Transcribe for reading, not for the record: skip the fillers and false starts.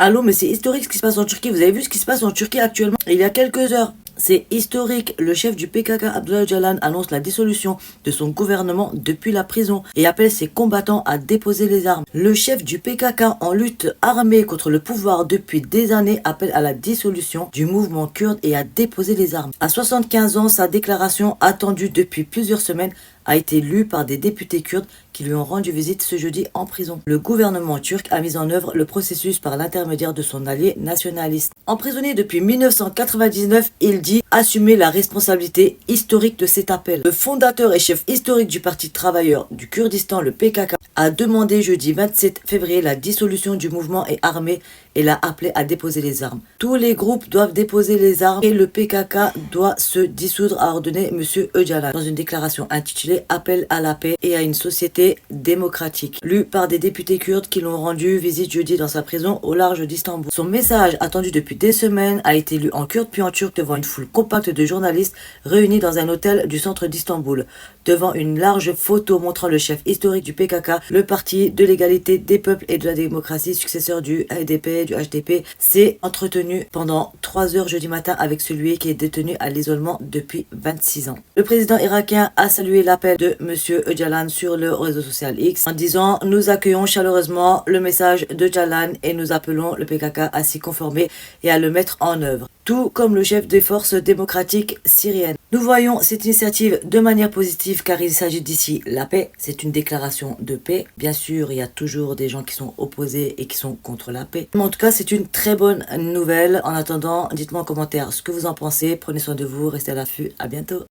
Allô, mais c'est historique ce qui se passe en Turquie. Vous avez vu ce qui se passe en Turquie actuellement? Il y a quelques heures. C'est historique. Le chef du PKK, Abdullah Öcalan, annonce la dissolution de son gouvernement depuis la prison et appelle ses combattants à déposer les armes. Le chef du PKK en lutte armée contre le pouvoir depuis des années appelle à la dissolution du mouvement kurde et à déposer les armes. À 75 ans, sa déclaration attendue depuis plusieurs semaines a été lue par des députés kurdes qui lui ont rendu visite ce jeudi en prison. Le gouvernement turc a mis en œuvre le processus par l'intermédiaire de son allié nationaliste. Emprisonné depuis 1999, il dit assumer la responsabilité historique de cet appel. Le fondateur et chef historique du Parti travailleur du Kurdistan, le PKK, a demandé jeudi 27 février la dissolution du mouvement et armé et l'a appelé à déposer les armes. Tous les groupes doivent déposer les armes et le PKK doit se dissoudre, a ordonné M. Öcalan dans une déclaration intitulée Appel à la paix et à une société démocratique, lue par des députés kurdes qui l'ont rendu visite jeudi dans sa prison au large d'Istanbul. Son message, attendu depuis des semaines, a été lu en kurde puis en turc devant une foule compacte de journalistes réunis dans un hôtel du centre d'Istanbul. Devant une large photo montrant le chef historique du PKK, le parti de l'égalité des peuples et de la démocratie, successeur du HDP, du HDP, s'est entretenu pendant 3 heures jeudi matin avec celui qui est détenu à l'isolement depuis 26 ans. Le président irakien a salué l'appel de M. Öcalan sur le réseau social X en disant « Nous accueillons chaleureusement le message d'Öcalan et nous appelons le PKK à s'y conformer et à le mettre en œuvre, tout comme le chef des forces démocratiques syriennes. Nous voyons cette initiative de manière positive car il s'agit d'ici la paix. C'est une déclaration de paix. Bien sûr, il y a toujours des gens qui sont opposés et qui sont contre la paix. Mais en tout cas, c'est une très bonne nouvelle. En attendant, dites-moi en commentaire ce que vous en pensez. Prenez soin de vous, restez à l'affût. À bientôt.